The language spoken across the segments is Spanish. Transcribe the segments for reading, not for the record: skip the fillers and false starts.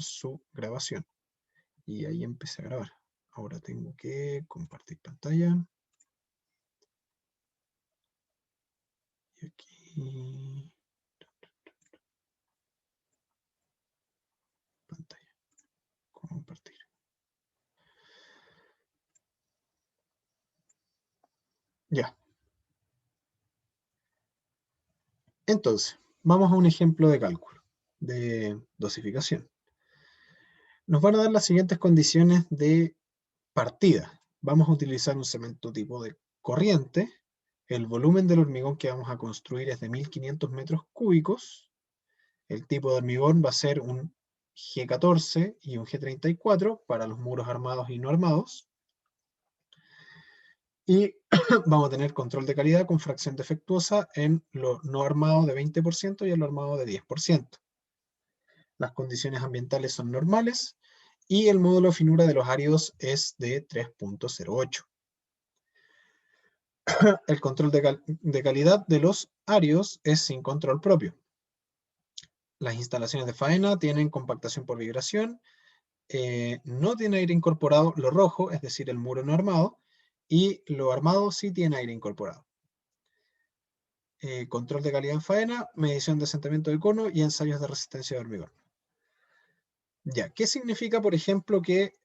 su grabación. Y ahí empecé a grabar. Ahora tengo que compartir pantalla. Y aquí... pantalla. Compartir. Ya. Entonces, vamos a un ejemplo de cálculo, de dosificación. Nos van a dar las siguientes condiciones de partida. Vamos a utilizar un cemento tipo de corriente. El volumen del hormigón que vamos a construir es de 1500 metros cúbicos. El tipo de hormigón va a ser un G14 y un G34 para los muros armados y no armados. Y vamos a tener control de calidad con fracción defectuosa en lo no armado de 20% y en lo armado de 10%. Las condiciones ambientales son normales y el módulo de finura de los áridos es de 3.08. El control de calidad de los áridos es sin control propio. Las instalaciones de faena tienen compactación por vibración, no tiene aire incorporado lo rojo, es decir, el muro no armado, y lo armado sí tiene aire incorporado. Control de calidad en faena, medición de asentamiento de cono y ensayos de resistencia de hormigón. Ya, ¿qué significa, por ejemplo, que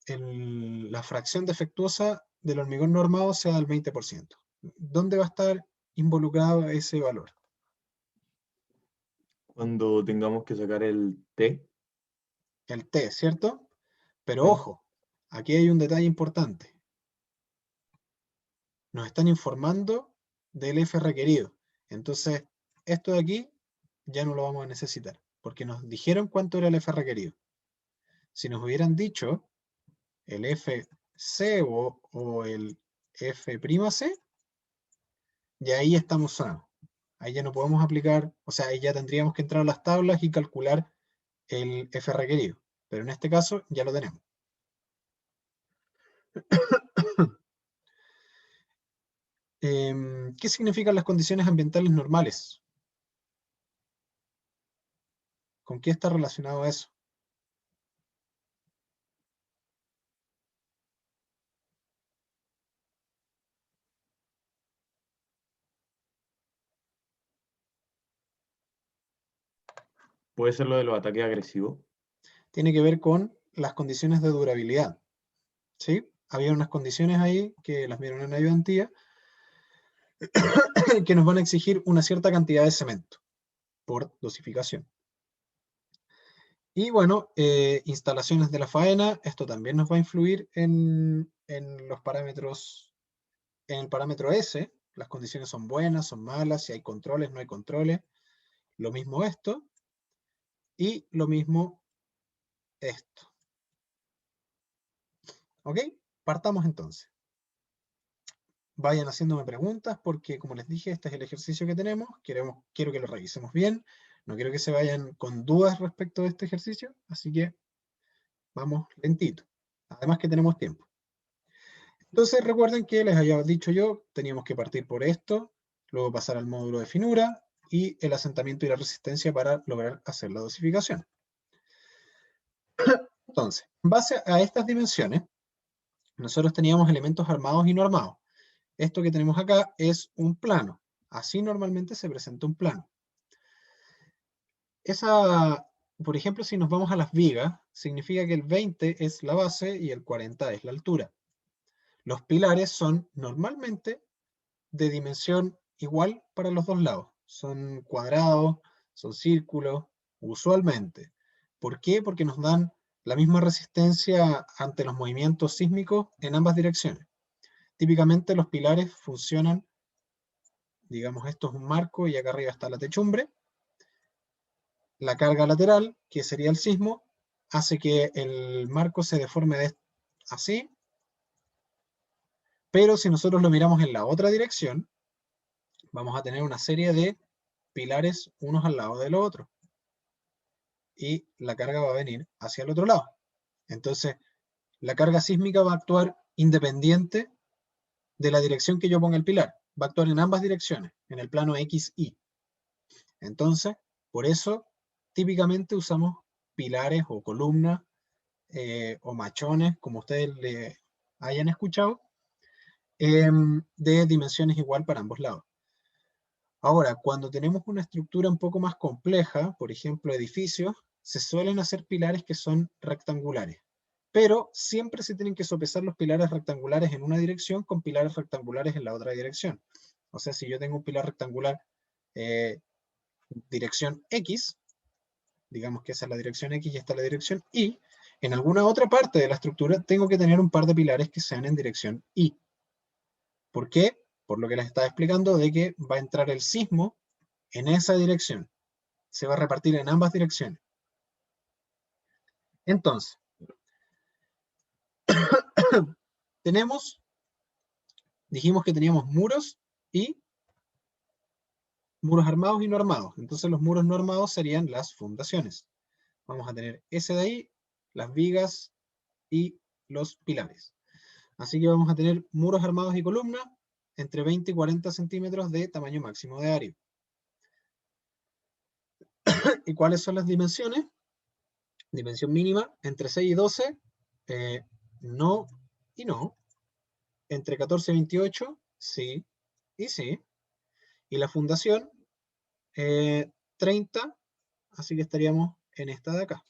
la fracción defectuosa del hormigón no armado sea del 20%? ¿Dónde va a estar involucrado ese valor? Cuando tengamos que sacar el T. El T, ¿cierto? Pero ¿Sí? ojo, aquí hay un detalle importante. Nos están informando del F requerido. Entonces, esto de aquí ya no lo vamos a necesitar, porque nos dijeron cuánto era el F requerido. Si nos hubieran dicho el FC o el F'C, ya ahí estamos sanos. Ahí ya no podemos aplicar, o sea, ahí ya tendríamos que entrar a las tablas y calcular el F requerido. Pero en este caso ya lo tenemos. ¿Qué significan las condiciones ambientales normales? ¿Con qué está relacionado eso? Puede ser lo de los ataques agresivos. Tiene que ver con las condiciones de durabilidad. ¿Sí? Había unas condiciones ahí que las vieron en la ayudantía que nos van a exigir una cierta cantidad de cemento por dosificación. Y bueno, instalaciones de la faena, esto también nos va a influir en los parámetros, en el parámetro S, las condiciones son buenas, son malas, si hay controles, no hay controles, lo mismo esto, y lo mismo esto. ¿Ok? Partamos entonces. Vayan haciéndome preguntas porque, como les dije, este es el ejercicio que tenemos, quiero que lo revisemos bien, no quiero que se vayan con dudas respecto de este ejercicio, así que vamos lentito, además que tenemos tiempo. Entonces recuerden que les había dicho yo, teníamos que partir por esto, luego pasar al módulo de finura y el asentamiento y la resistencia para lograr hacer la dosificación. Entonces, en base a estas dimensiones, nosotros teníamos elementos armados y no armados. Esto que tenemos acá es un plano. Así normalmente se presenta un plano. Por ejemplo, si nos vamos a las vigas, significa que el 20 es la base y el 40 es la altura. Los pilares son normalmente de dimensión igual para los dos lados. Son cuadrados, son círculos, usualmente. ¿Por qué? Porque nos dan la misma resistencia ante los movimientos sísmicos en ambas direcciones. Típicamente los pilares funcionan, digamos, esto es un marco y acá arriba está la techumbre. La carga lateral, que sería el sismo, hace que el marco se deforme así, pero si nosotros lo miramos en la otra dirección, vamos a tener una serie de pilares unos al lado del otro. Y la carga va a venir hacia el otro lado. Entonces, la carga sísmica va a actuar independiente de la dirección que yo ponga el pilar. Va a actuar en ambas direcciones, en el plano X, Y. Entonces, por eso, típicamente usamos pilares o columnas o machones, como ustedes le hayan escuchado, de dimensiones igual para ambos lados. Ahora, cuando tenemos una estructura un poco más compleja, por ejemplo, edificios, se suelen hacer pilares que son rectangulares, pero siempre se tienen que sopesar los pilares rectangulares en una dirección con pilares rectangulares en la otra dirección. O sea, si yo tengo un pilar rectangular dirección X, digamos que esa es la dirección X y esta es la dirección Y, en alguna otra parte de la estructura tengo que tener un par de pilares que sean en dirección Y. ¿Por qué? Por lo que les estaba explicando de que va a entrar el sismo en esa dirección. Se va a repartir en ambas direcciones. Entonces, dijimos que teníamos muros armados y no armados. Entonces los muros no armados serían las fundaciones. Vamos a tener ese de ahí, las vigas y los pilares. Así que vamos a tener muros armados y columnas entre 20 y 40 centímetros de tamaño máximo de área. ¿Y cuáles son las dimensiones? Dimensión mínima entre 6 y 12, no y no. Entre 14 y 28, sí y sí. Y la fundación, 30, así que estaríamos en esta de acá.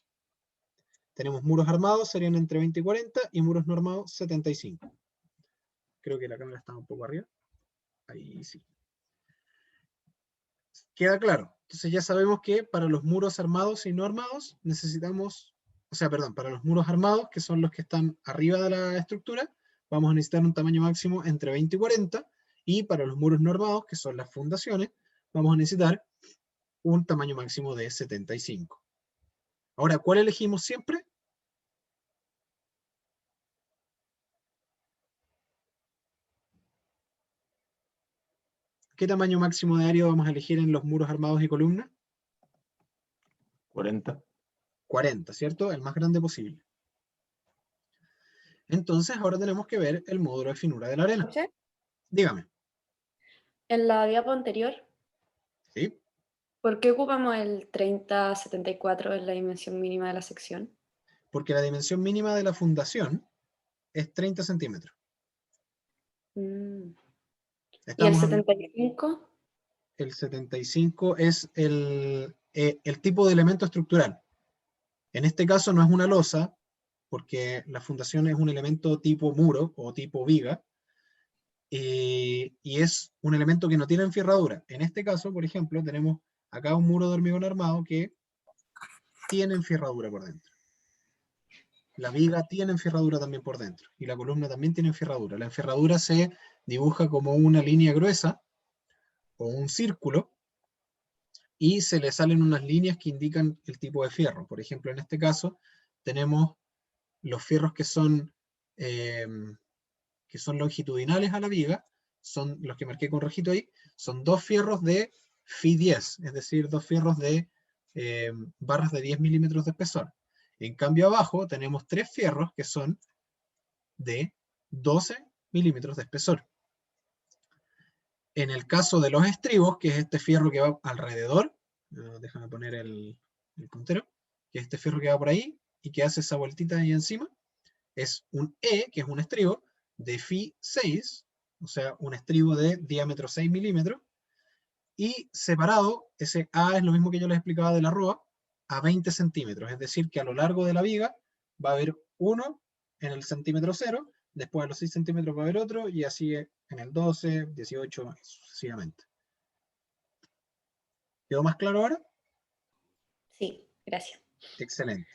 Tenemos muros armados, serían entre 20 y 40, y muros no armados, 75. Creo que la cámara está un poco arriba. Ahí sí. ¿Queda claro? Entonces ya sabemos que para los muros armados y no armados necesitamos, para los muros armados, que son los que están arriba de la estructura, vamos a necesitar un tamaño máximo entre 20 y 40, y para los muros no armados, que son las fundaciones, vamos a necesitar un tamaño máximo de 75. Ahora, ¿cuál elegimos siempre? ¿Qué tamaño máximo de área vamos a elegir en los muros armados y columnas? 40. 40, ¿cierto? El más grande posible. Entonces, ahora tenemos que ver el módulo de finura de la arena. José, Dígame. en la diapo anterior, ¿Sí? ¿por qué ocupamos el 30-74 en la dimensión mínima de la sección? Porque la dimensión mínima de la fundación es 30 centímetros. ¿Y el Estamos hablando, 75? el 75 es el tipo de elemento estructural. En este caso no es una losa, porque la fundación es un elemento tipo muro o tipo viga, y es un elemento que no tiene enferradura. En este caso, por ejemplo, tenemos acá un muro de hormigón armado que tiene enferradura por dentro. La viga tiene enferradura también por dentro, y la columna también tiene enferradura. La enferradura se dibuja como una línea gruesa o un círculo, y se le salen unas líneas que indican el tipo de fierro. Por ejemplo, en este caso tenemos los fierros eh, que son longitudinales a la viga, son los que marqué con rojito ahí, son dos fierros de Fi 10, es decir, dos fierros de barras de 10 milímetros de espesor. En cambio abajo tenemos tres fierros que son de 12 milímetros de espesor. En el caso de los estribos, que es este fierro que va alrededor, déjame poner el puntero, que es este fierro que va por ahí y que hace esa vueltita ahí encima, es un E, que es un estribo, de Fi 6, o sea, un estribo de diámetro 6 milímetros, y separado, ese A es lo mismo que yo les explicaba de la roa, a 20 centímetros, es decir, que a lo largo de la viga va a haber uno en el centímetro 0, después a los 6 centímetros va a haber otro, y así en el 12, 18, sucesivamente. ¿Quedó más claro ahora? Sí, gracias. Excelente.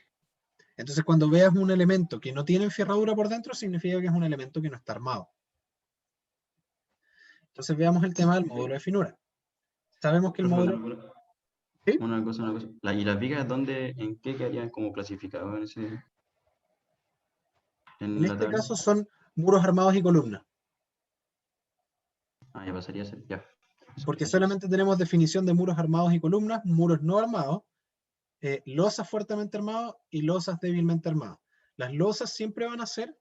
Entonces, cuando veas un elemento que no tiene enferradura por dentro, significa que es un elemento que no está armado. Entonces, veamos el tema del módulo de finura. Sabemos que el Profe, módulo... ¿Sí? una cosa. ¿Y las vigas en qué quedarían como clasificados En en la este tabla? caso son muros armados y columnas, Ah, ya pasaría a ser, ya. Eso, porque gracias. solamente tenemos definición de muros armados y columnas, muros no armados, losas fuertemente armados y losas débilmente armados. Las losas siempre van a ser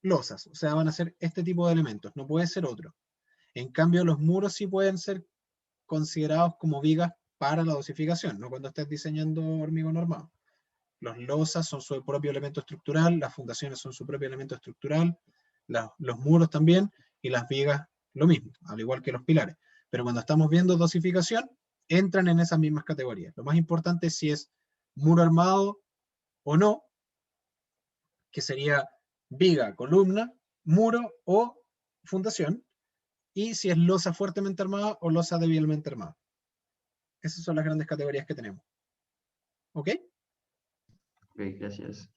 losas, o sea, van a ser este tipo de elementos, no puede ser otro. En cambio, los muros sí pueden ser considerados como vigas para la dosificación, no cuando estés diseñando hormigón armado. Los losas son su propio elemento estructural, las fundaciones son su propio elemento estructural, los muros también, y las vigas lo mismo, al igual que los pilares. Pero cuando estamos viendo dosificación, entran en esas mismas categorías. Lo más importante es si es muro armado o no, que sería viga, columna, muro o fundación, y si es losa fuertemente armada o losa débilmente armada. Esas son las grandes categorías que tenemos. ¿Ok? Ok, gracias.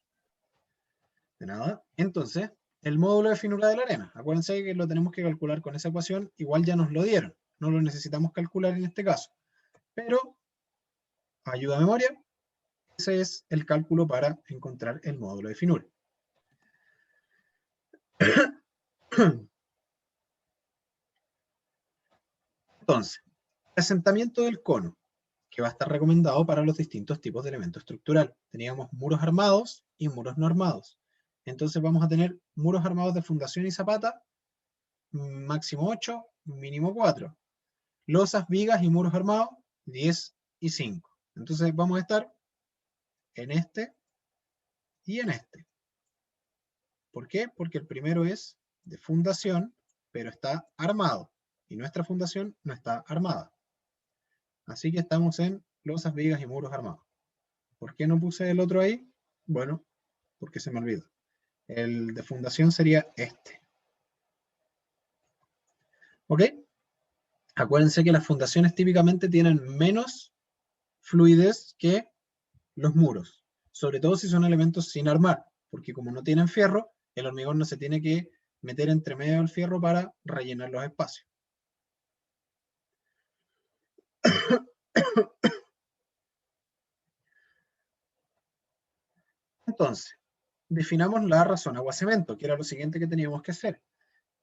De nada. Entonces, el módulo de finura de la arena. Acuérdense que lo tenemos que calcular con esa ecuación. Igual ya nos lo dieron. No lo necesitamos calcular en este caso. Pero, ayuda a memoria, ese es el cálculo para encontrar el módulo de finura. Entonces, el asentamiento del cono, que va a estar recomendado para los distintos tipos de elemento estructural. Teníamos muros armados y muros no armados. Entonces vamos a tener muros armados de fundación y zapata, máximo 8, mínimo 4. Losas, vigas y muros armados, 10 y 5. Entonces vamos a estar en este y en este. ¿Por qué? Porque el primero es de fundación, pero está armado. Y nuestra fundación no está armada. Así que estamos en losas, vigas y muros armados. ¿Por qué no puse el otro ahí? Bueno, porque se me olvidó. El de fundación sería este. ¿Ok? Acuérdense que las fundaciones típicamente tienen menos fluidez que los muros. Sobre todo si son elementos sin armar. Porque como no tienen fierro, el hormigón no se tiene que meter entre medio del fierro para rellenar los espacios. Entonces, definamos la razón agua-cemento, que era lo siguiente que teníamos que hacer.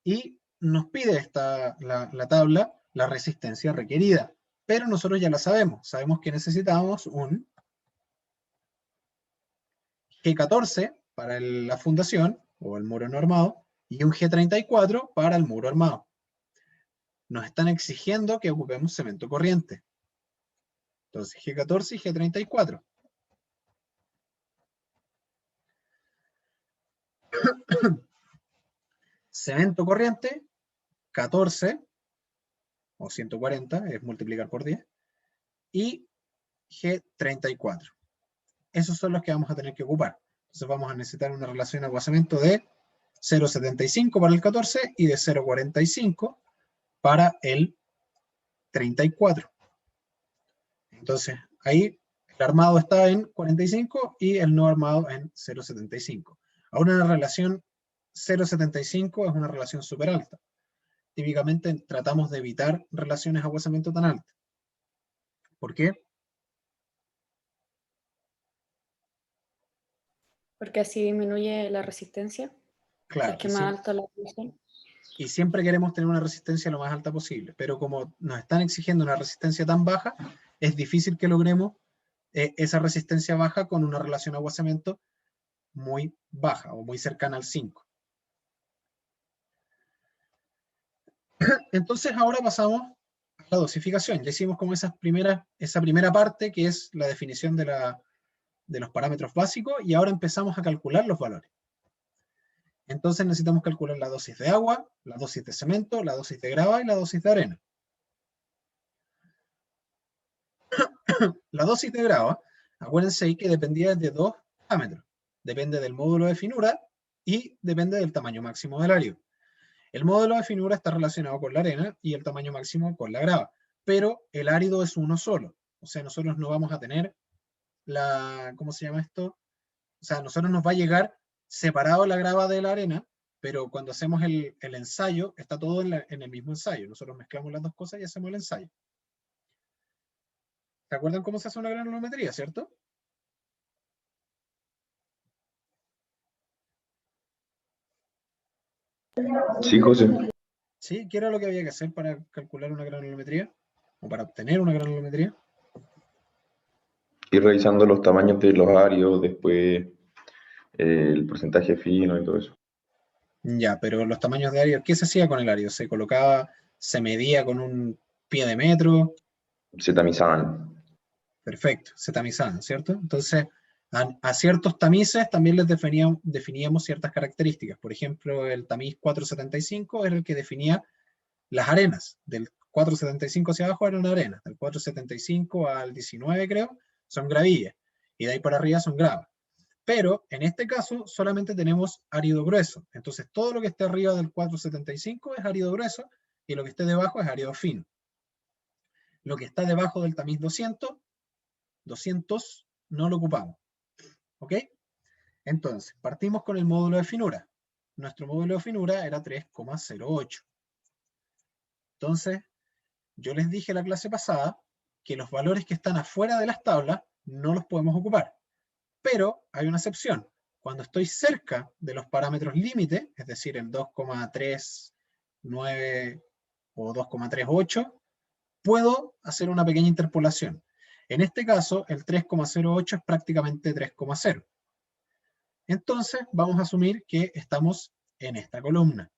Y nos pide la tabla la resistencia requerida. Pero nosotros ya la sabemos. Sabemos que necesitamos un G14 para la fundación, o el muro no armado, y un G34 para el muro armado. Nos están exigiendo que ocupemos cemento corriente. Entonces, G14 y G34. Cemento corriente, 14, o 140, es multiplicar por 10, y G34. Esos son los que vamos a tener que ocupar. Entonces vamos a necesitar una relación agua-cemento de 0,75 para el 14 y de 0,45 para el 34. Entonces ahí el armado está en 45 y el no armado en 0,75. Ahora una relación 0,75 es una relación súper alta. Típicamente tratamos de evitar relaciones agua-cemento tan altas. ¿Por qué? Porque así disminuye la resistencia. Claro, Es que más alta la función. y siempre queremos tener una resistencia lo más alta posible, pero como nos están exigiendo una resistencia tan baja, es difícil que logremos esa resistencia baja con una relación agua-cemento muy baja o muy cercana al 5. Entonces ahora pasamos a la dosificación. Ya hicimos como esa primera parte que es la definición de los parámetros básicos y ahora empezamos a calcular los valores. Entonces necesitamos calcular la dosis de agua, la dosis de cemento, la dosis de grava y la dosis de arena. La dosis de grava, acuérdense que dependía de dos parámetros. Depende del módulo de finura y depende del tamaño máximo del árido. El módulo de finura está relacionado con la arena y el tamaño máximo con la grava, pero el árido es uno solo. O sea, nosotros no vamos a tener ¿cómo se llama esto? O sea, a nosotros nos va a llegar separado la grava de la arena, pero cuando hacemos el ensayo, está todo en el mismo ensayo. Nosotros mezclamos las dos cosas y hacemos el ensayo. ¿Se acuerdan cómo se hace una granulometría, cierto? Sí, José. ¿Sí? ¿Qué era lo que había que hacer para calcular una granulometría? ¿O para obtener una granulometría? Ir revisando los tamaños de los áridos, después el porcentaje fino y todo eso. Ya, pero los tamaños de árido, ¿qué se hacía con el árido? ¿Se colocaba, se medía con un pie de metro? Se tamizaban. Perfecto, se tamizaban, ¿cierto? Entonces, A ciertos tamices también les definíamos ciertas características. Por ejemplo, el tamiz 475 era el que definía las arenas. Del 475 hacia abajo eran arenas. Del 475 al 19, creo, son gravillas. Y de ahí para arriba son gravas. Pero en este caso solamente tenemos árido grueso. Entonces todo lo que esté arriba del 475 es árido grueso y lo que esté debajo es árido fino. Lo que está debajo del tamiz 200 no lo ocupamos. ¿Ok? Entonces, partimos con el módulo de finura. Nuestro módulo de finura era 3,08. Entonces, yo les dije la clase pasada que los valores que están afuera de las tablas no los podemos ocupar. Pero hay una excepción. Cuando estoy cerca de los parámetros límite, es decir, el 2,39 o 2,38, puedo hacer una pequeña interpolación. En este caso, el 3,08 es prácticamente 3,0. Entonces, vamos a asumir que estamos en esta columna.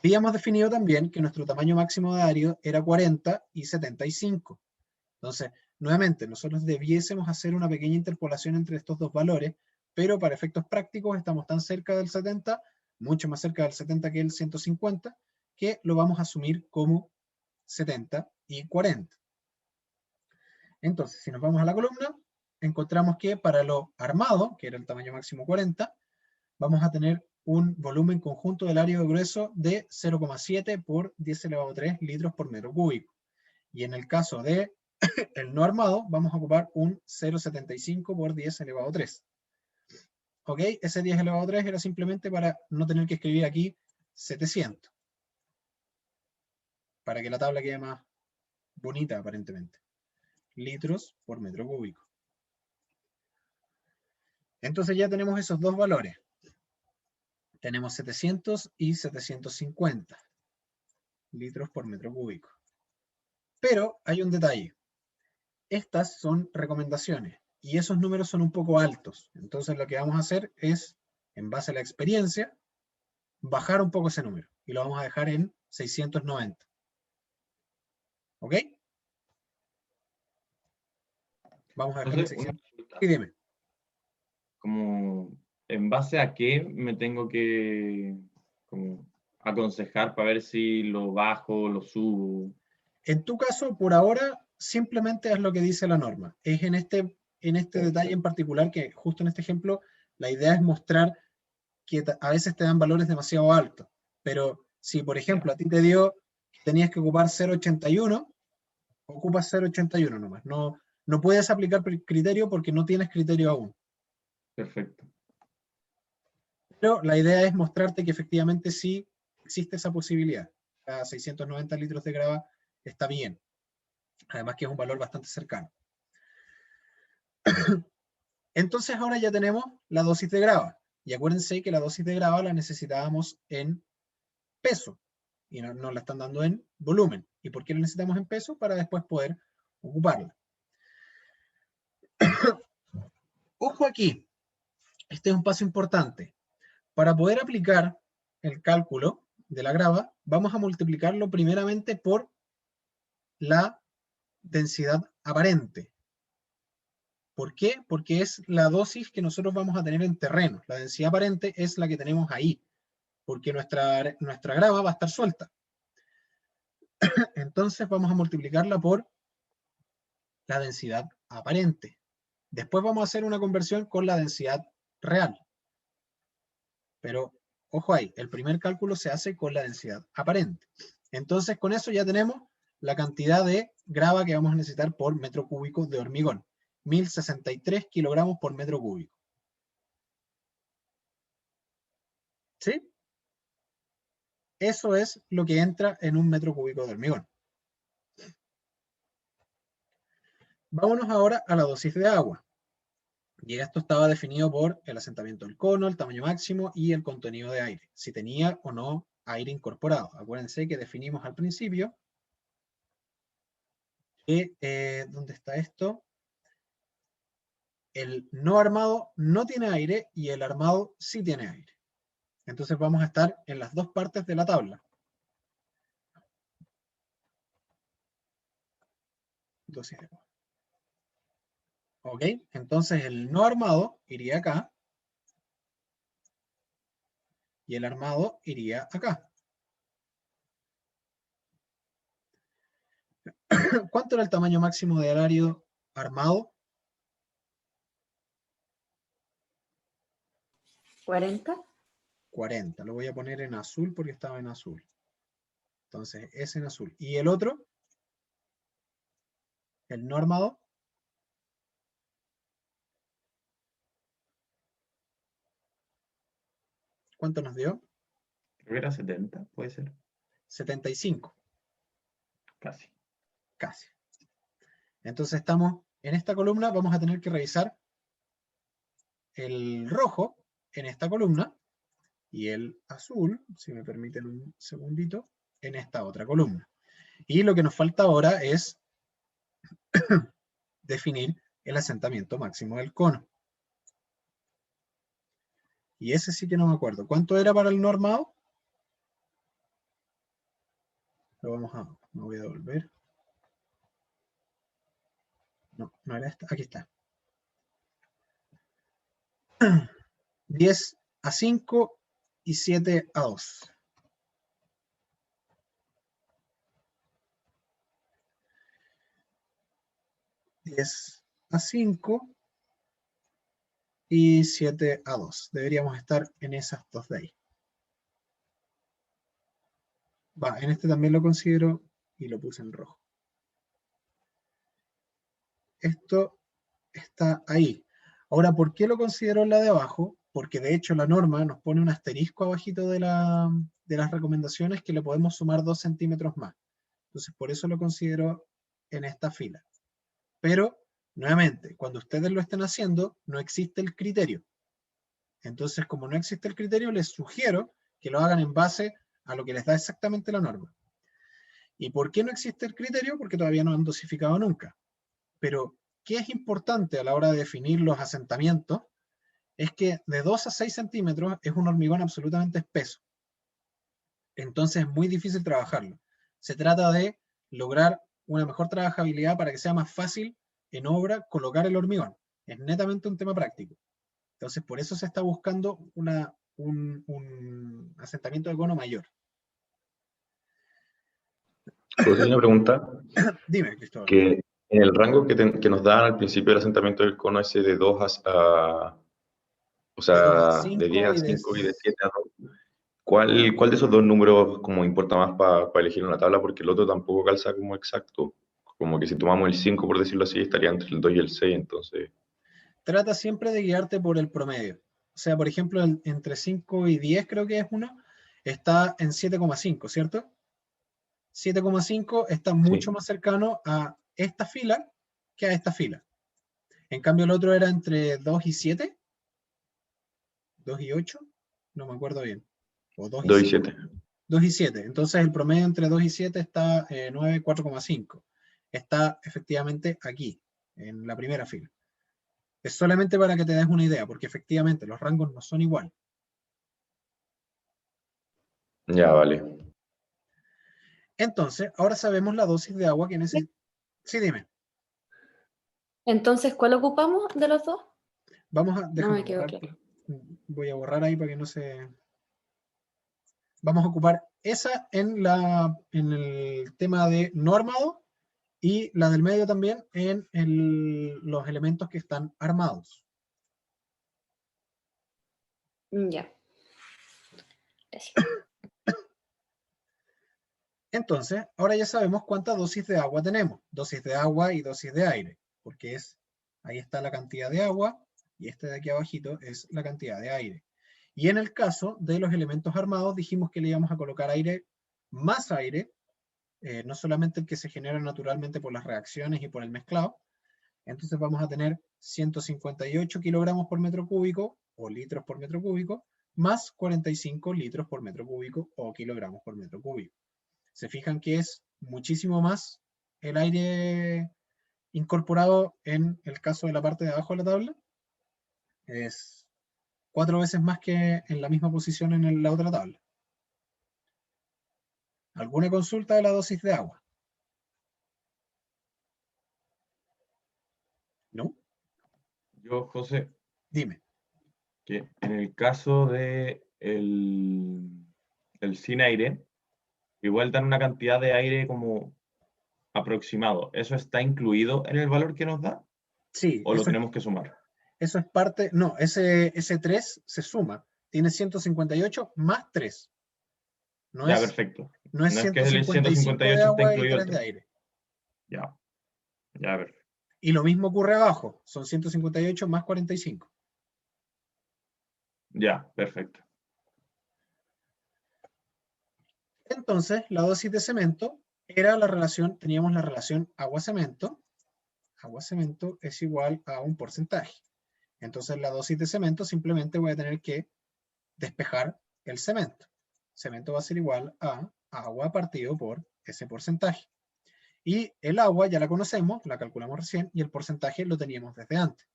Habíamos definido también que nuestro tamaño máximo de árido era 40 y 75. Entonces, nuevamente, nosotros debiésemos hacer una pequeña interpolación entre estos dos valores, pero para efectos prácticos estamos tan cerca del 70, mucho más cerca del 70 que el 150, que lo vamos a asumir como 70 y 40. Entonces, si nos vamos a la columna, encontramos que para lo armado, que era el tamaño máximo 40, vamos a tener un volumen conjunto del árido grueso de 0,7 por 10 elevado a 3 litros por metro cúbico. Y en el caso de el no armado, vamos a ocupar un 0,75 por 10 elevado a 3. ¿Ok? Ese 10 elevado a 3 era simplemente para no tener que escribir aquí 700. Para que la tabla quede más bonita, aparentemente. Litros por metro cúbico. Entonces ya tenemos esos dos valores. Tenemos 700 y 750 litros por metro cúbico. Pero hay un detalle. Estas son recomendaciones y esos números son un poco altos. Entonces lo que vamos a hacer es, en base a la experiencia, bajar un poco ese número y lo vamos a dejar en 690. ¿Ok? Vamos a dejar en 690. Y dime. Como, ¿en base a qué me tengo que como, aconsejar para ver si lo bajo, lo subo? En tu caso, por ahora, simplemente es lo que dice la norma. Es en este detalle en particular que, justo en este ejemplo, la idea es mostrar que a veces te dan valores demasiado altos. Pero si, por ejemplo, a ti te dio que tenías que ocupar 0,81, ocupas 0,81 nomás. No puedes aplicar criterio porque no tienes criterio aún. Perfecto. Pero la idea es mostrarte que efectivamente sí existe esa posibilidad. A 690 litros de grava está bien. Además que es un valor bastante cercano. Entonces ahora ya tenemos la dosis de grava. Y acuérdense que la dosis de grava la necesitábamos en peso. Y nos la están dando en volumen. ¿Y por qué la necesitamos en peso? Para después poder ocuparla. Ojo aquí. Este es un paso importante. Para poder aplicar el cálculo de la grava, vamos a multiplicarlo primeramente por la densidad aparente. ¿Por qué? Porque es la dosis que nosotros vamos a tener en terreno. La densidad aparente es la que tenemos ahí, porque nuestra grava va a estar suelta. Entonces vamos a multiplicarla por la densidad aparente. Después vamos a hacer una conversión con la densidad real. Pero, ojo ahí, el primer cálculo se hace con la densidad aparente. Entonces con eso ya tenemos la cantidad de grava que vamos a necesitar por metro cúbico de hormigón. 1063 kilogramos por metro cúbico. ¿Sí? Eso es lo que entra en un metro cúbico de hormigón. Vámonos ahora a la dosis de agua. Y esto estaba definido por el asentamiento del cono, el tamaño máximo y el contenido de aire. Si tenía o no aire incorporado. Acuérdense que definimos al principio que, ¿dónde está esto? El no armado no tiene aire y el armado sí tiene aire. Entonces vamos a estar en las dos partes de la tabla. dosis de agua. ¿Ok? Entonces el no armado iría acá. Y el armado iría acá. ¿Cuánto era el tamaño máximo de horario armado? 40. 40. Lo voy a poner en azul porque estaba en azul. Entonces, es en azul. ¿Y el otro? El no armado. ¿Cuánto nos dio? Creo que era 70, puede ser. 75. Casi. Casi. Entonces estamos en esta columna. Vamos a tener que revisar el rojo en esta columna y el azul, si me permiten un segundito, en esta otra columna. Y lo que nos falta ahora es definir el asentamiento máximo del cono. Y ese sí que no me acuerdo. ¿Cuánto era para el no armado? Lo vamos a... Me voy a devolver. No, no era esta. Aquí está. 10 a 5 y 7 a 2. a 5 y 7 a 2. Deberíamos estar en esas dos de ahí. Va, en este también lo considero y lo puse en rojo. Esto está ahí. Ahora, ¿por qué lo considero en la de abajo? Porque de hecho la norma nos pone un asterisco abajito de las recomendaciones que le podemos sumar 2 centímetros más. Entonces, por eso lo considero en esta fila. Pero, nuevamente, cuando ustedes lo estén haciendo, no existe el criterio. Entonces, como no existe el criterio, les sugiero que lo hagan en base a lo que les da exactamente la norma. ¿Y por qué no existe el criterio? Porque todavía no han dosificado nunca. Pero, ¿qué es importante a la hora de definir los asentamientos? Es que de 2 a 6 centímetros es un hormigón absolutamente espeso. Entonces es muy difícil trabajarlo. Se trata de lograr una mejor trabajabilidad para que sea más fácil en obra colocar el hormigón. Es netamente un tema práctico. Entonces por eso se está buscando un asentamiento de cono mayor. José, una pregunta, Dime, Cristóbal. que en el rango que nos dan al principio del asentamiento del cono ese de 2 a, o De 2 a sea, de 10 5 a y de... 5 y de 7 a 2, ¿cuál de esos dos números como importa más para elegir una tabla? Porque el otro tampoco calza como exacto. Como que si tomamos el 5, por decirlo así, estaría entre el 2 y el 6, entonces... Trata siempre de guiarte por el promedio. O sea, por ejemplo, entre 5 y 10 creo que es uno, está en 7,5, ¿cierto? 7,5 está mucho Sí. más cercano a esta fila que a esta fila. En cambio, el otro era entre 2 y 7, 2 y 8, no me acuerdo bien. O 2 y 2 y 5. 7. 2 y 7. Entonces, el promedio entre 2 y 7 está 9, 4,5. Está efectivamente aquí, en la primera fila. Es solamente para que te des una idea, porque efectivamente los rangos no son iguales. Ya, vale. Entonces, ahora sabemos la dosis de agua que necesitamos. Sí, dime. Entonces, ¿cuál ocupamos de los dos? Vamos a... No Déjame me quedó borrar. claro. Voy a borrar ahí para que no se... Vamos a ocupar esa en el tema de no armado y la del medio también en los elementos que están armados. Ya. Gracias. Entonces, ahora ya sabemos cuánta dosis de agua tenemos. Dosis de agua y dosis de aire, porque ahí está la cantidad de agua y este de aquí abajito es la cantidad de aire. Y en el caso de los elementos armados dijimos que le íbamos a colocar aire, más aire, no solamente el que se genera naturalmente por las reacciones y por el mezclado. Entonces vamos a tener 158 kilogramos por metro cúbico o litros por metro cúbico, más 45 litros por metro cúbico o kilogramos por metro cúbico. Se fijan que es muchísimo más el aire incorporado en el caso de la parte de abajo de la tabla. Es 4 veces más que en la misma posición en la otra tabla. ¿Alguna consulta de la dosis de agua? Yo, José, Dime. que en el caso de el sin aire, igual dan una cantidad de aire como aproximado. ¿Eso está incluido en el valor que nos da Sí, o lo tenemos que sumar? eso es parte, no, ese 3 se suma. Tiene 158 más 3. No Ya, es, perfecto. no es No es que el 155 de 158 está agua y incluido 3 el de 3. aire. Ya, ya, perfecto. Y lo mismo ocurre abajo, son 158 más 45. Ya, perfecto. Entonces, la dosis de cemento era la relación, teníamos la relación agua-cemento. Agua-cemento es igual a un porcentaje. Entonces, la dosis de cemento simplemente voy a tener que despejar el cemento. Cemento va a ser igual a agua partido por ese porcentaje. Y el agua ya la conocemos, la calculamos recién, y el porcentaje lo teníamos desde antes.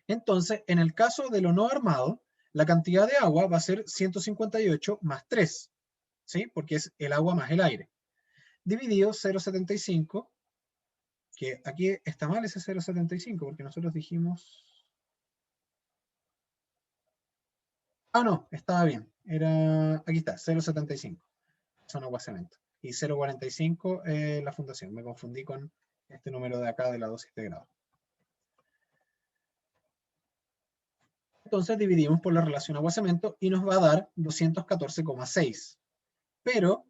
Entonces, en el caso de lo no armado, la cantidad de agua va a ser 158 más 3, ¿sí? Porque es el agua más el aire. Dividido 0,75, que aquí está mal ese 0,75, porque nosotros dijimos... Ah, no, estaba bien. Aquí está, 0,75. Son agua cemento. Y 0,45 la fundación. Me confundí con este número de acá de la dosis de grado. Entonces dividimos por la relación agua-cemento y nos va a dar 214,6. Pero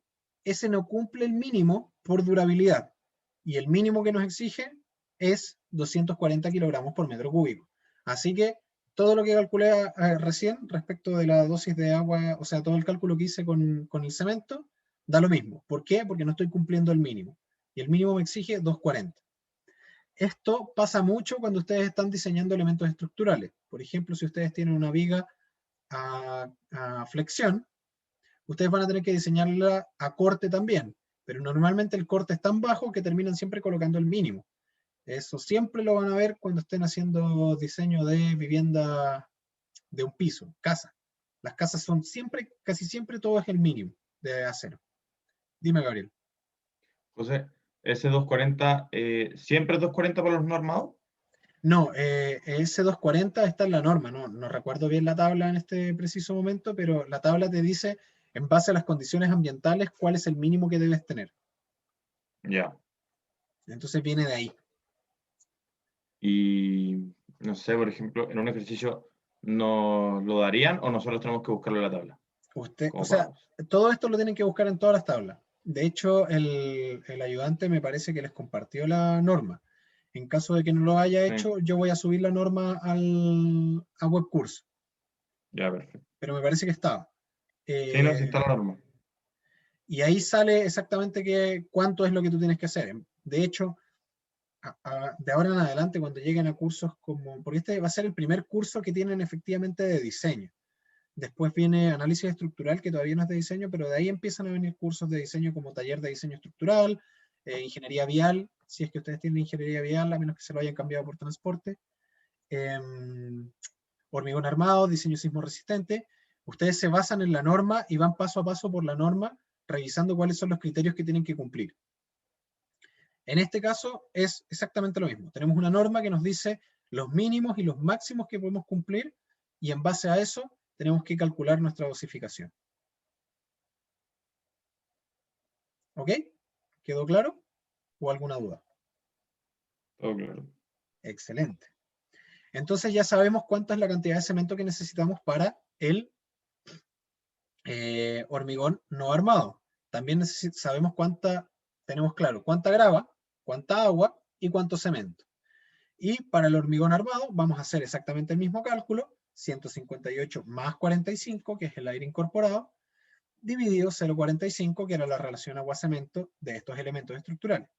ese no cumple el mínimo por durabilidad. Y el mínimo que nos exige es 240 kilogramos por metro cúbico. Así que todo lo que calculé recién respecto de la dosis de agua, o sea, todo el cálculo que hice con el cemento, da lo mismo. ¿Por qué? Porque no estoy cumpliendo el mínimo. Y el mínimo me exige 240. Esto pasa mucho cuando ustedes están diseñando elementos estructurales. Por ejemplo, si ustedes tienen una viga a flexión, ustedes van a tener que diseñarla a corte también, pero normalmente el corte es tan bajo que terminan siempre colocando el mínimo. Eso siempre lo van a ver cuando estén haciendo diseño de vivienda de un piso, casa. Las casas son siempre, casi siempre todo es el mínimo de acero. Dime, Gabriel. José, ese 240, ¿siempre es 240 para los no armados? No, ese 240 está en la norma, no recuerdo bien la tabla en este preciso momento, pero la tabla te dice, en base a las condiciones ambientales, cuál es el mínimo que debes tener. Ya. Entonces viene de ahí. Y no sé, por ejemplo, en un ejercicio ¿nos lo darían o nosotros tenemos que buscarlo en la tabla? O sea, todo esto lo tienen que buscar en todas las tablas. De hecho, el ayudante me parece que les compartió la norma. En caso de que no lo haya hecho, yo voy a subir la norma a webcurso. Ya, perfecto. Pero me parece que estaba. Sí, no, sí está la norma. Y ahí sale exactamente cuánto es lo que tú tienes que hacer. De hecho, de ahora en adelante, cuando lleguen a cursos como... Porque este va a ser el primer curso que tienen efectivamente de diseño. Después viene análisis estructural, que todavía no es de diseño, pero de ahí empiezan a venir cursos de diseño como taller de diseño estructural, ingeniería vial, si es que ustedes tienen ingeniería vial, a menos que se lo hayan cambiado por transporte, hormigón armado, diseño sismo resistente. Ustedes se basan en la norma y van paso a paso por la norma, revisando cuáles son los criterios que tienen que cumplir. En este caso es exactamente lo mismo. Tenemos una norma que nos dice los mínimos y los máximos que podemos cumplir, y en base a eso tenemos que calcular nuestra dosificación. ¿Ok? ¿Quedó claro? ¿O alguna duda? Todo claro. Excelente. Entonces ya sabemos cuánta es la cantidad de cemento que necesitamos para el hormigón no armado. También sabemos tenemos claro cuánta grava, cuánta agua y cuánto cemento. Y para el hormigón armado vamos a hacer exactamente el mismo cálculo, 158 más 45, que es el aire incorporado, dividido 0,45, que era la relación agua-cemento de estos elementos estructurales.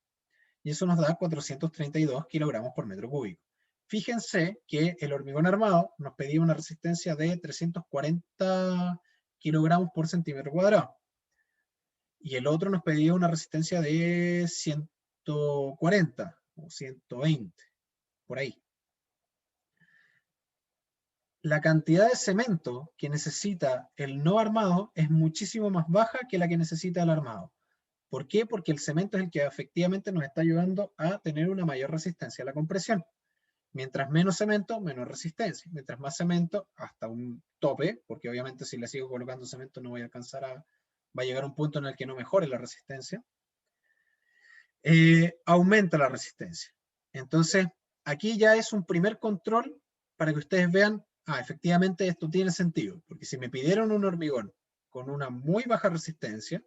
Y eso nos da 432 kilogramos por metro cúbico. Fíjense que el hormigón armado nos pedía una resistencia de 340 kilogramos por centímetro cuadrado. Y el otro nos pedía una resistencia de 140 o 120, por ahí. La cantidad de cemento que necesita el no armado es muchísimo más baja que la que necesita el armado. ¿Por qué? Porque el cemento es el que efectivamente nos está ayudando a tener una mayor resistencia a la compresión. Mientras menos cemento, menos resistencia. Mientras más cemento, hasta un tope, porque obviamente si le sigo colocando cemento no voy a alcanzar va a llegar a un punto en el que no mejore la resistencia. Aumenta la resistencia. Entonces, aquí ya es un primer control para que ustedes vean, efectivamente esto tiene sentido, porque si me pidieron un hormigón con una muy baja resistencia,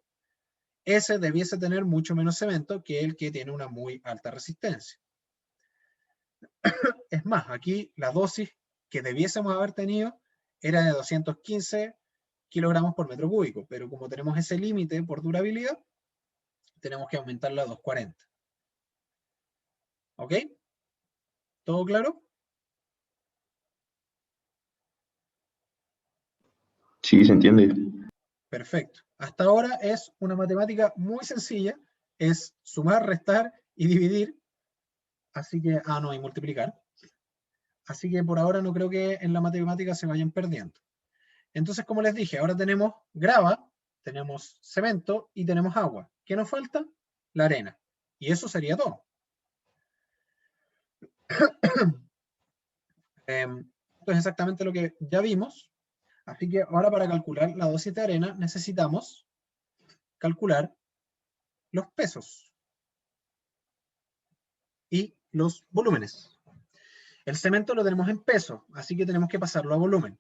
ese debiese tener mucho menos cemento que el que tiene una muy alta resistencia. Es más, aquí la dosis que debiésemos haber tenido era de 215 kilogramos por metro cúbico, pero como tenemos ese límite por durabilidad, tenemos que aumentarla a 240. ¿Ok? ¿Todo claro? Sí, se entiende. Perfecto. Hasta ahora es una matemática muy sencilla, es sumar, restar y dividir, así que, no, y multiplicar. Así que por ahora no creo que en la matemática se vayan perdiendo. Entonces, como les dije, ahora tenemos grava, tenemos cemento y tenemos agua. ¿Qué nos falta? La arena. Y eso sería todo. Esto es exactamente lo que ya vimos. Así que ahora para calcular la dosis de arena necesitamos calcular los pesos y los volúmenes. El cemento lo tenemos en peso, así que tenemos que pasarlo a volumen.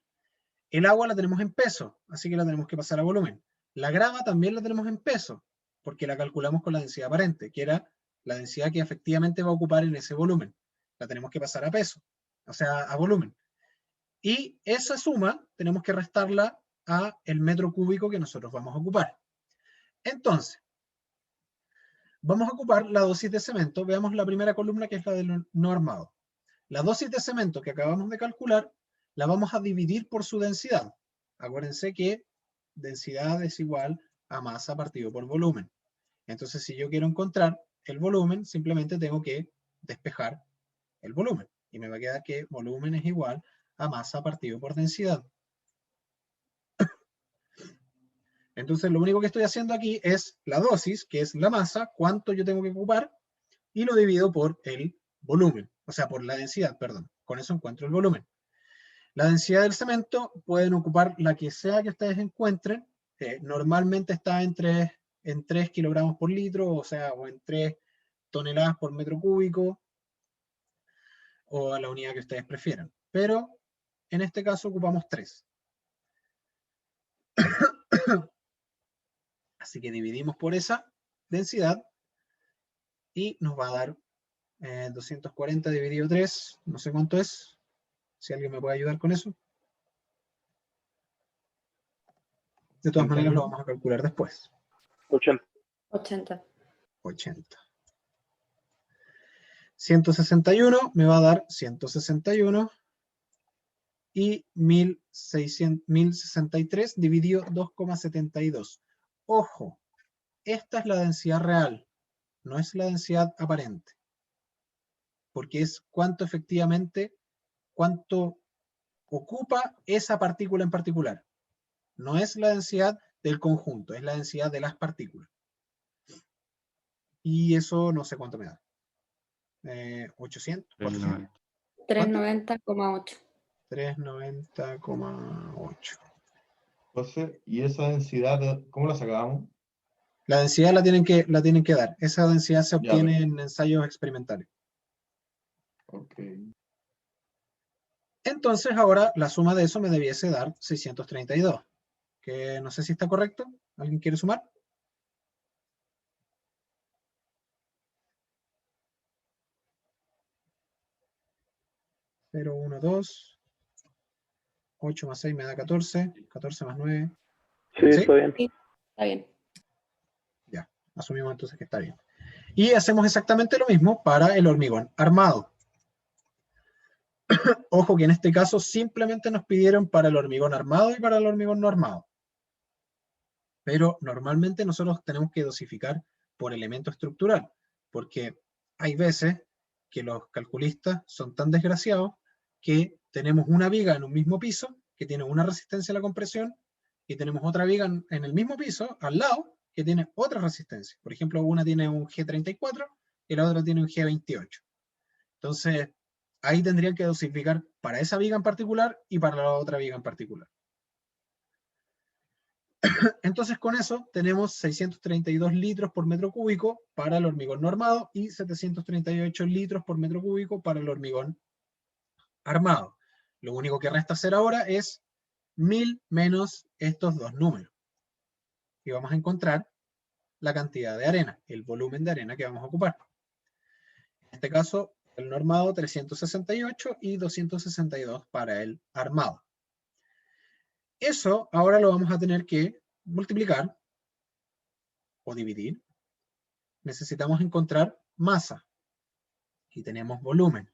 El agua la tenemos en peso, así que la tenemos que pasar a volumen. La grava también la tenemos en peso, porque la calculamos con la densidad aparente, que era la densidad que efectivamente va a ocupar en ese volumen. La tenemos que pasar a peso, o sea, a volumen. Y esa suma tenemos que restarla a el metro cúbico que nosotros vamos a ocupar. Entonces, vamos a ocupar la dosis de cemento. Veamos la primera columna, que es la del no armado. La dosis de cemento que acabamos de calcular la vamos a dividir por su densidad. Acuérdense que densidad es igual a masa partido por volumen. Entonces, si yo quiero encontrar el volumen, simplemente tengo que despejar el volumen. Y me va a quedar que volumen es igual a masa partido por densidad. Entonces, lo único que estoy haciendo aquí es la dosis, que es la masa, cuánto yo tengo que ocupar, y lo divido por el volumen, o sea, por la densidad, perdón. Con eso encuentro el volumen. La densidad del cemento pueden ocupar la que sea que ustedes encuentren. Normalmente está en 3 kilogramos por litro, o sea, o en 3 toneladas por metro cúbico, o a la unidad que ustedes prefieran. Pero en este caso ocupamos 3. Así que dividimos por esa densidad y nos va a dar 240 dividido 3, no sé cuánto es. Si alguien me puede ayudar con eso. De todas maneras lo vamos a calcular después. 80. 80. 161 me va a dar 161 y 1063 dividido 2,72. Ojo, esta es la densidad real, no es la densidad aparente, porque es cuánto efectivamente, cuánto ocupa esa partícula en particular. No es la densidad del conjunto, es la densidad de las partículas. Y eso no sé cuánto me da. 800. 390,8. 390,8. Entonces, ¿y esa densidad, cómo la sacábamos? La densidad la tienen que dar. Esa densidad se obtiene en ensayos experimentales. Ok. Entonces ahora la suma de eso me debiese dar 632. Que no sé si está correcto. ¿Alguien quiere sumar? Cero, 1, 2. 8 más 6 me da 14. 14 más 9. Sí, está bien. Sí, está bien. Ya, asumimos entonces que está bien. Y hacemos exactamente lo mismo para el hormigón armado. Ojo que en este caso simplemente nos pidieron para el hormigón armado y para el hormigón no armado. Pero normalmente nosotros tenemos que dosificar por elemento estructural, porque hay veces que los calculistas son tan desgraciados que tenemos una viga en un mismo piso que tiene una resistencia a la compresión y tenemos otra viga en el mismo piso al lado que tiene otra resistencia. Por ejemplo, una tiene un G34 y la otra tiene un G28. Entonces, ahí tendrían que dosificar para esa viga en particular y para la otra viga en particular. Entonces con eso tenemos 632 litros por metro cúbico para el hormigón no armado y 738 litros por metro cúbico para el hormigón armado. Lo único que resta hacer ahora es 1000 menos estos dos números. Y vamos a encontrar la cantidad de arena, el volumen de arena que vamos a ocupar. En este caso, el no armado 368 y 262 para el armado. Eso ahora lo vamos a tener que multiplicar o dividir. Necesitamos encontrar masa. Aquí tenemos volumen.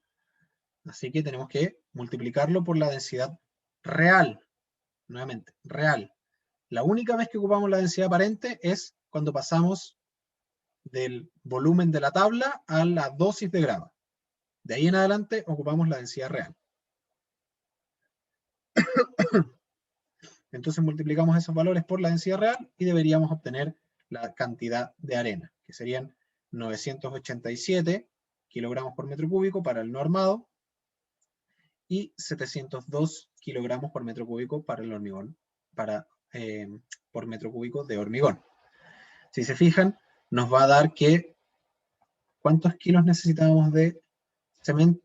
Así que tenemos que multiplicarlo por la densidad real. Nuevamente, real. La única vez que ocupamos la densidad aparente es cuando pasamos del volumen de la tabla a la dosis de grava. De ahí en adelante ocupamos la densidad real. Entonces multiplicamos esos valores por la densidad real y deberíamos obtener la cantidad de arena, que serían 987 kilogramos por metro cúbico para el no armado y 702 kilogramos por metro cúbico para el hormigón, por metro cúbico de hormigón. Si se fijan, nos va a dar que ¿cuántos kilos necesitamos de cemento?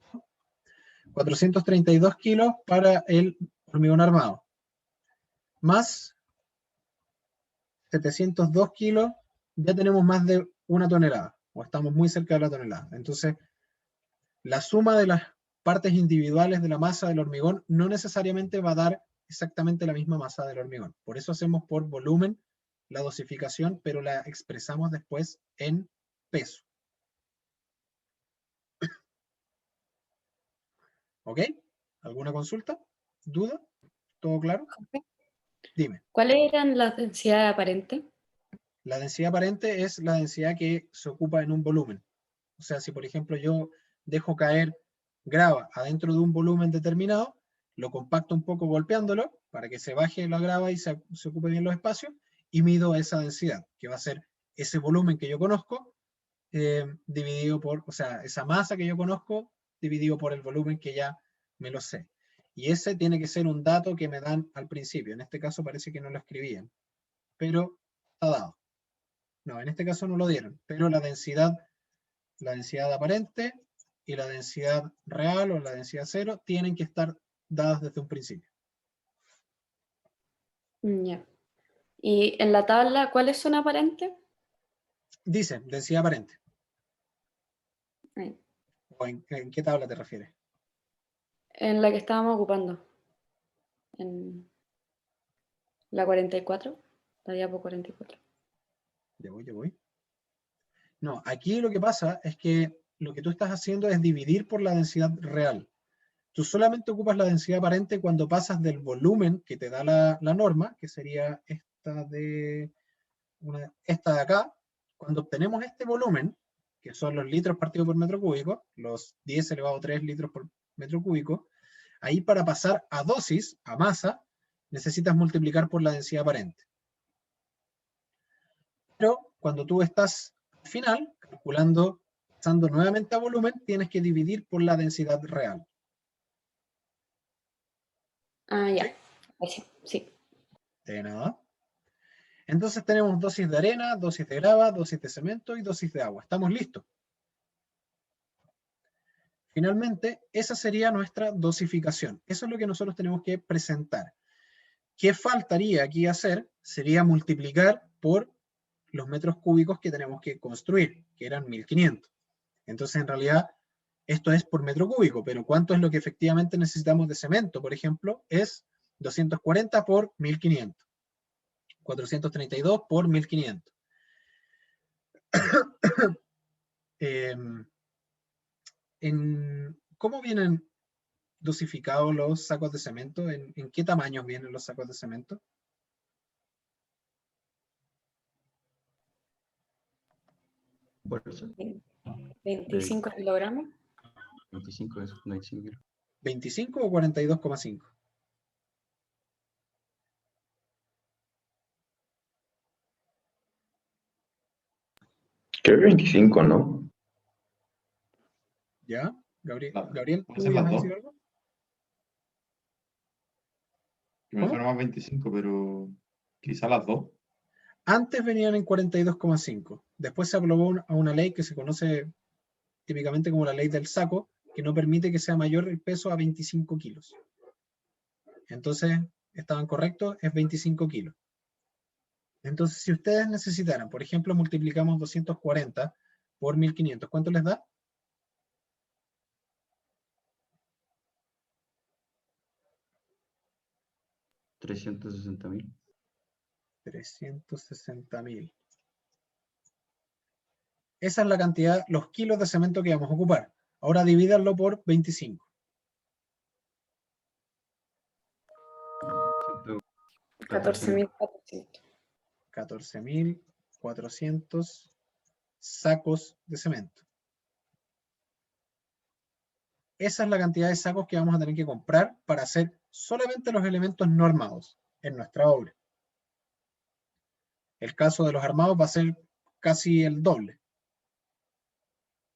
432 kilos para el hormigón armado, más 702 kilos, ya tenemos más de 1 tonelada, o estamos muy cerca de la tonelada. Entonces, la suma de las partes individuales de la masa del hormigón no necesariamente va a dar exactamente la misma masa del hormigón. Por eso hacemos por volumen la dosificación, pero la expresamos después en peso. ¿Ok? ¿Alguna consulta? ¿Duda? ¿Todo claro? Dime. ¿Cuáles eran las densidades aparentes? La densidad aparente es la densidad que se ocupa en un volumen. O sea, si por ejemplo yo dejo caer grava adentro de un volumen determinado, lo compacto un poco golpeándolo para que se baje la grava y se ocupe bien los espacios, y mido esa densidad, que va a ser ese volumen que yo conozco, dividido por, o sea, esa masa que yo conozco, dividido por el volumen que ya me lo sé. Y ese tiene que ser un dato que me dan al principio. En este caso parece que no lo escribían, pero está dado. No, en este caso no lo dieron, pero la densidad aparente y la densidad real o la densidad cero tienen que estar dadas desde un principio. Ya. Y en la tabla, ¿cuáles son aparentes? Dice, densidad aparente. Ahí. ¿O en qué tabla te refieres? En la que estábamos ocupando. En la 44, la diapo 44. Ya voy. No, aquí lo que pasa es que lo que tú estás haciendo es dividir por la densidad real. Tú solamente ocupas la densidad aparente cuando pasas del volumen que te da la norma, que sería esta de acá. Cuando obtenemos este volumen, que son los litros partidos por metro cúbico, los 10 elevado a 3 litros por metro cúbico, ahí para pasar a dosis, a masa, necesitas multiplicar por la densidad aparente. Pero cuando tú estás al final, calculando, pasando nuevamente a volumen, tienes que dividir por la densidad real. Ah, ya. ¿Sí? Sí. De nada. Entonces tenemos dosis de arena, dosis de grava, dosis de cemento y dosis de agua. ¿Estamos listos? Finalmente, esa sería nuestra dosificación. Eso es lo que nosotros tenemos que presentar. ¿Qué faltaría aquí hacer? Sería multiplicar por los metros cúbicos que tenemos que construir, que eran 1500. Entonces, en realidad, esto es por metro cúbico, pero ¿cuánto es lo que efectivamente necesitamos de cemento? Por ejemplo, es 240 por 1500. 432 por 1500. ¿Cómo vienen dosificados los sacos de cemento? ¿En qué tamaños vienen los sacos de cemento? Bolsa. 25 kilogramos. 25 es 95 kilos. 25 o 42,5. Creo que 25, ¿no? ¿Ya? Gabriel, ¿puede ser ¿ibas las a dos? decir algo? Que me ¿Cómo? suena más 25, pero quizá las dos. Antes venían en 42,5. Después se aprobó a una ley que se conoce típicamente como la ley del saco, que no permite que sea mayor el peso a 25 kilos. Entonces, estaban correctos, es 25 kilos. Entonces, si ustedes necesitaran, por ejemplo, multiplicamos 240 por 1500, ¿cuánto les da? 360.000. 360.000. Esa es la cantidad, los kilos de cemento que vamos a ocupar. Ahora divídanlo por 25. 14.400. 14.400 sacos de cemento. Esa es la cantidad de sacos que vamos a tener que comprar para hacer solamente los elementos no armados en nuestra obra. El caso de los armados va a ser casi el doble.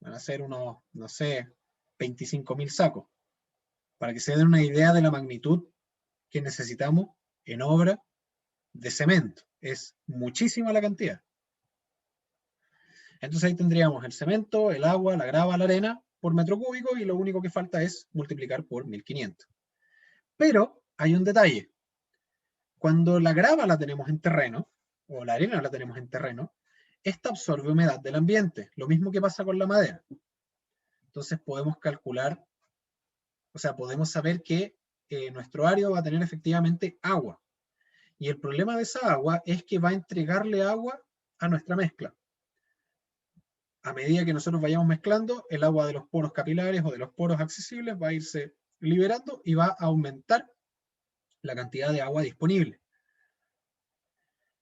Van a ser unos, no sé, 25.000 sacos. Para que se den una idea de la magnitud que necesitamos en obra de cemento. Es muchísima la cantidad. Entonces ahí tendríamos el cemento, el agua, la grava, la arena por metro cúbico y lo único que falta es multiplicar por 1500. Pero hay un detalle. Cuando la grava la tenemos en terreno, o la arena la tenemos en terreno, esta absorbe humedad del ambiente, lo mismo que pasa con la madera. Entonces podemos calcular, o sea, podemos saber que nuestro área va a tener efectivamente agua. Y el problema de esa agua es que va a entregarle agua a nuestra mezcla. A medida que nosotros vayamos mezclando, el agua de los poros capilares o de los poros accesibles va a irse liberando y va a aumentar la cantidad de agua disponible.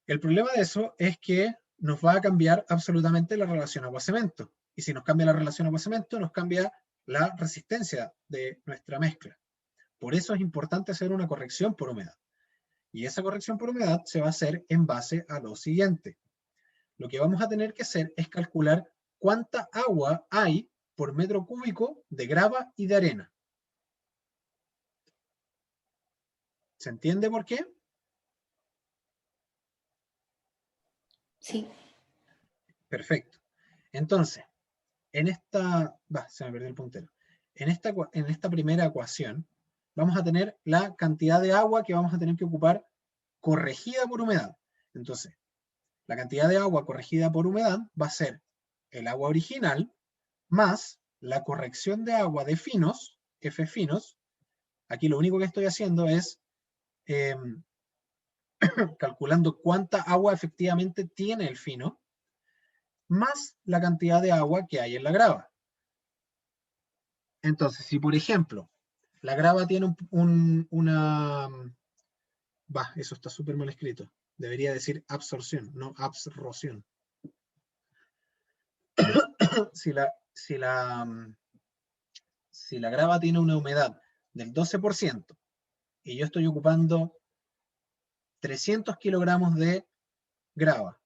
El problema de eso es que nos va a cambiar absolutamente la relación agua-cemento. Y si nos cambia la relación agua-cemento, nos cambia la resistencia de nuestra mezcla. Por eso es importante hacer una corrección por humedad. Y esa corrección por humedad se va a hacer en base a lo siguiente. Lo que vamos a tener que hacer es calcular cuánta agua hay por metro cúbico de grava y de arena. ¿Se entiende por qué? Sí. Perfecto. Entonces, en esta... se me perdió el puntero. En esta primera ecuación vamos a tener la cantidad de agua que vamos a tener que ocupar corregida por humedad. Entonces, la cantidad de agua corregida por humedad va a ser el agua original más la corrección de agua de finos, F finos. Aquí lo único que estoy haciendo es calculando cuánta agua efectivamente tiene el fino, más la cantidad de agua que hay en la grava. Entonces, si por ejemplo, la grava tiene eso está súper mal escrito. Debería decir absorción, no absorción. si la grava tiene una humedad del 12% y yo estoy ocupando 300 kilogramos de grava,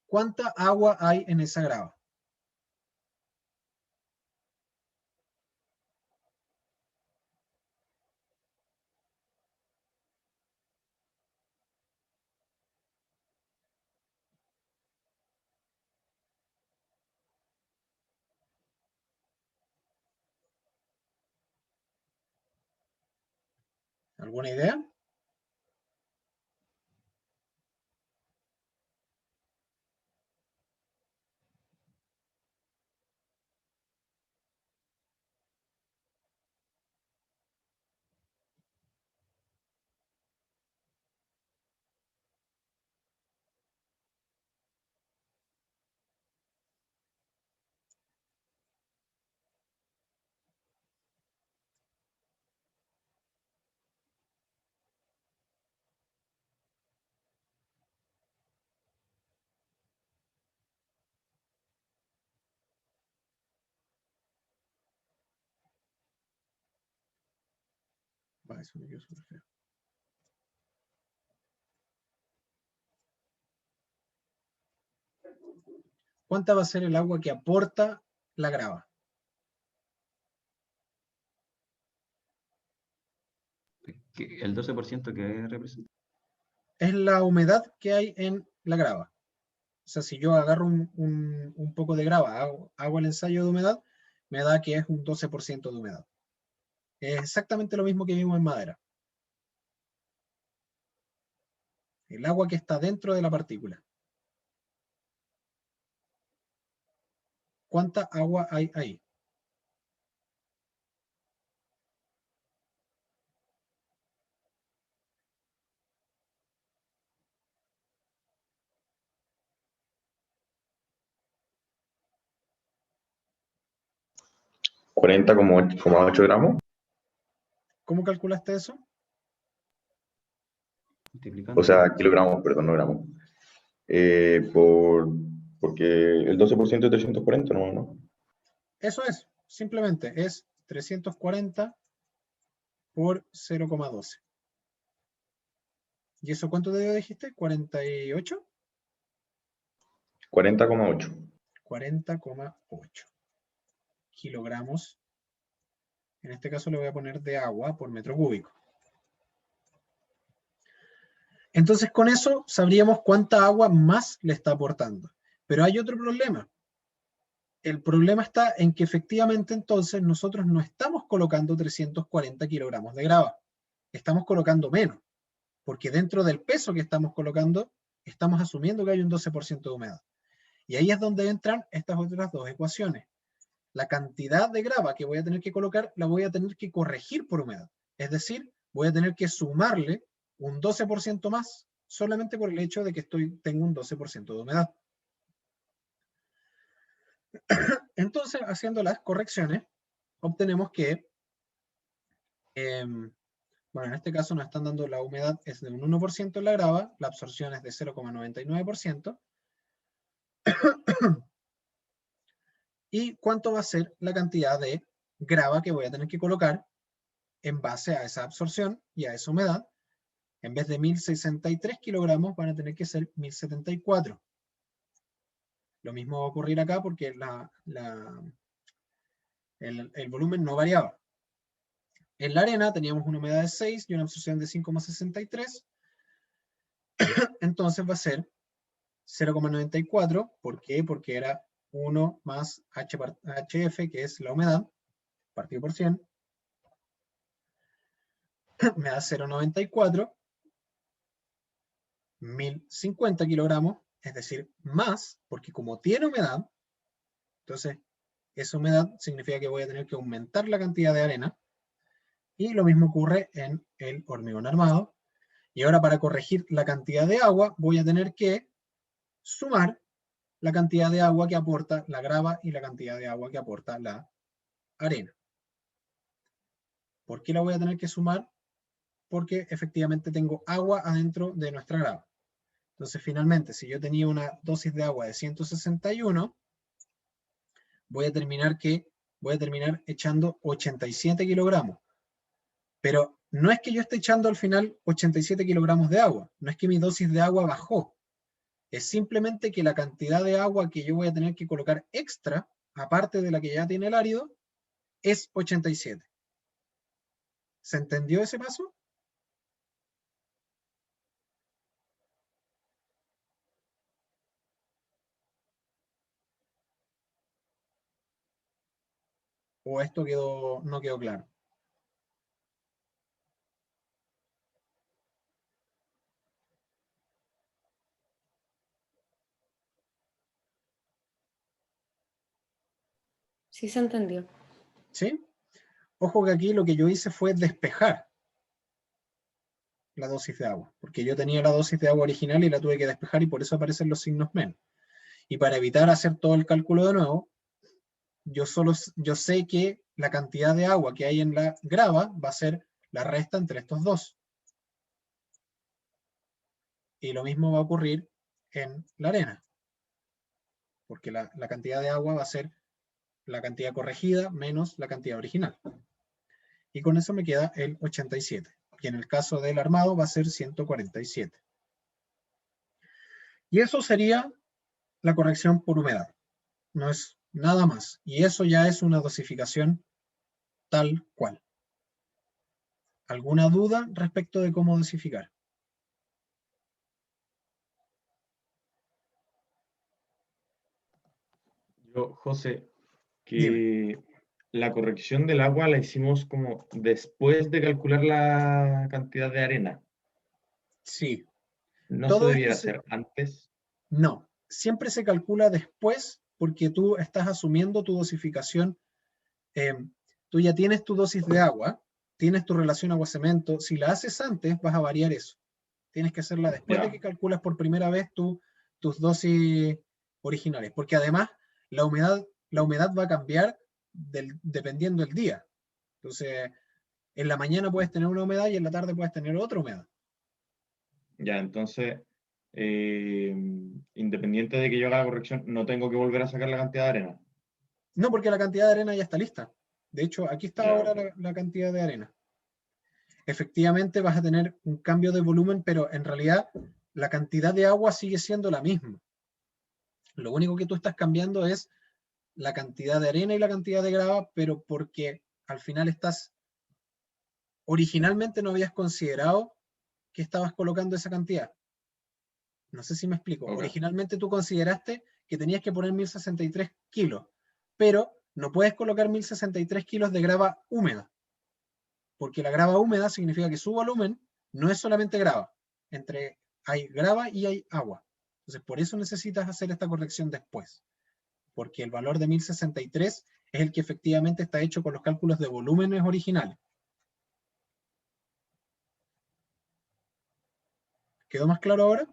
¿cuánta agua hay en esa grava? ¿Alguna idea? Eso me quedó súper feo. ¿Cuánta va a ser el agua que aporta la grava? ¿El 12% que representa? Es la humedad que hay en la grava. O sea, si yo agarro un poco de grava, hago el ensayo de humedad, me da que es un 12% de humedad. Es exactamente lo mismo que vimos en madera. El agua que está dentro de la partícula. ¿Cuánta agua hay ahí? ¿40,8 gramos? ¿Cómo calculaste eso? Multiplicando. O sea, kilogramos, perdón, no gramos. Porque el 12% es 340, ¿no? Eso es, simplemente es 340 por 0,12. ¿Y eso cuánto te dijiste? ¿48? 40,8. 40,8 kilogramos. En este caso le voy a poner de agua por metro cúbico. Entonces con eso sabríamos cuánta agua más le está aportando. Pero hay otro problema. El problema está en que efectivamente entonces nosotros no estamos colocando 340 kilogramos de grava. Estamos colocando menos. Porque dentro del peso que estamos colocando, estamos asumiendo que hay un 12% de humedad. Y ahí es donde entran estas otras dos ecuaciones. La cantidad de grava que voy a tener que colocar, la voy a tener que corregir por humedad. Es decir, voy a tener que sumarle un 12% más, solamente por el hecho de que tengo un 12% de humedad. Entonces, haciendo las correcciones, obtenemos que, bueno, en este caso nos están dando la humedad es de un 1% en la grava, la absorción es de 0,99%. ¿Y cuánto va a ser la cantidad de grava que voy a tener que colocar en base a esa absorción y a esa humedad? En vez de 1063 kilogramos van a tener que ser 1074. Lo mismo va a ocurrir acá porque el volumen no variaba. En la arena teníamos una humedad de 6 y una absorción de 5,63. Entonces va a ser 0,94. ¿Por qué? Porque era 1 más HF, que es la humedad, partido por 100. Me da 0,94. 1050 kilogramos, es decir, más, porque como tiene humedad, entonces esa humedad significa que voy a tener que aumentar la cantidad de arena, y lo mismo ocurre en el hormigón armado. Y ahora para corregir la cantidad de agua, voy a tener que sumar la cantidad de agua que aporta la grava y la cantidad de agua que aporta la arena. ¿Por qué la voy a tener que sumar? Porque efectivamente tengo agua adentro de nuestra grava. Entonces, finalmente, si yo tenía una dosis de agua de 161, voy a terminar echando 87 kilogramos. Pero no es que yo esté echando al final 87 kilogramos de agua, no es que mi dosis de agua bajó, es simplemente que la cantidad de agua que yo voy a tener que colocar extra, aparte de la que ya tiene el árido, es 87. ¿Se entendió ese paso? ¿O esto no quedó claro? Sí se entendió. ¿Sí? Ojo que aquí lo que yo hice fue despejar la dosis de agua, porque yo tenía la dosis de agua original y la tuve que despejar y por eso aparecen los signos menos. Y para evitar hacer todo el cálculo de nuevo, yo sé que la cantidad de agua que hay en la grava va a ser la resta entre estos dos. Y lo mismo va a ocurrir en la arena, porque la cantidad de agua va a ser la cantidad corregida menos la cantidad original. Y con eso me queda el 87. Y en el caso del armado va a ser 147. Y eso sería la corrección por humedad. No es nada más. Y eso ya es una dosificación tal cual. ¿Alguna duda respecto de cómo dosificar? Yo, José, Dime. que la corrección del agua la hicimos como después de calcular la cantidad de arena. Sí, ¿No se todo esto debiera hacer antes? no, siempre se calcula después porque tú estás asumiendo tu dosificación. eh, Tú ya tienes tu dosis de agua, tienes tu relación agua-cemento. Si la haces antes, vas a variar eso. Tienes que hacerla después de Ya, que calculas por primera vez tus dosis originales, porque además la humedad va a cambiar dependiendo del día. Entonces, en la mañana puedes tener una humedad y en la tarde puedes tener otra humedad. ya, entonces, eh, independiente de que yo haga la corrección, no tengo que volver a sacar la cantidad de arena. No, porque la cantidad de arena ya está lista. De hecho, aquí está Ya, ahora ok. la cantidad de arena. Efectivamente vas a tener un cambio de volumen, pero en realidad la cantidad de agua sigue siendo la misma. Lo único que tú estás cambiando es la cantidad de arena y la cantidad de grava, pero porque al final originalmente no habías considerado que estabas colocando esa cantidad. No sé si me explico. Ok. Originalmente tú consideraste que tenías que poner 1063 kilos, pero no puedes colocar 1063 kilos de grava húmeda, porque la grava húmeda significa que su volumen no es solamente grava. Hay grava y hay agua. Entonces, por eso necesitas hacer esta corrección después, porque el valor de 1063 es el que efectivamente está hecho con los cálculos de volúmenes originales. ¿Quedó más claro ahora?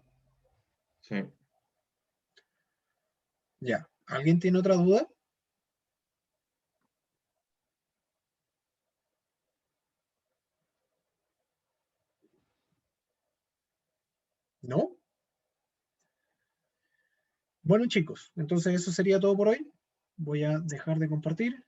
Sí. Ya. ¿Alguien tiene otra duda? ¿No? Bueno, chicos, entonces eso sería todo por hoy. Voy a dejar de compartir.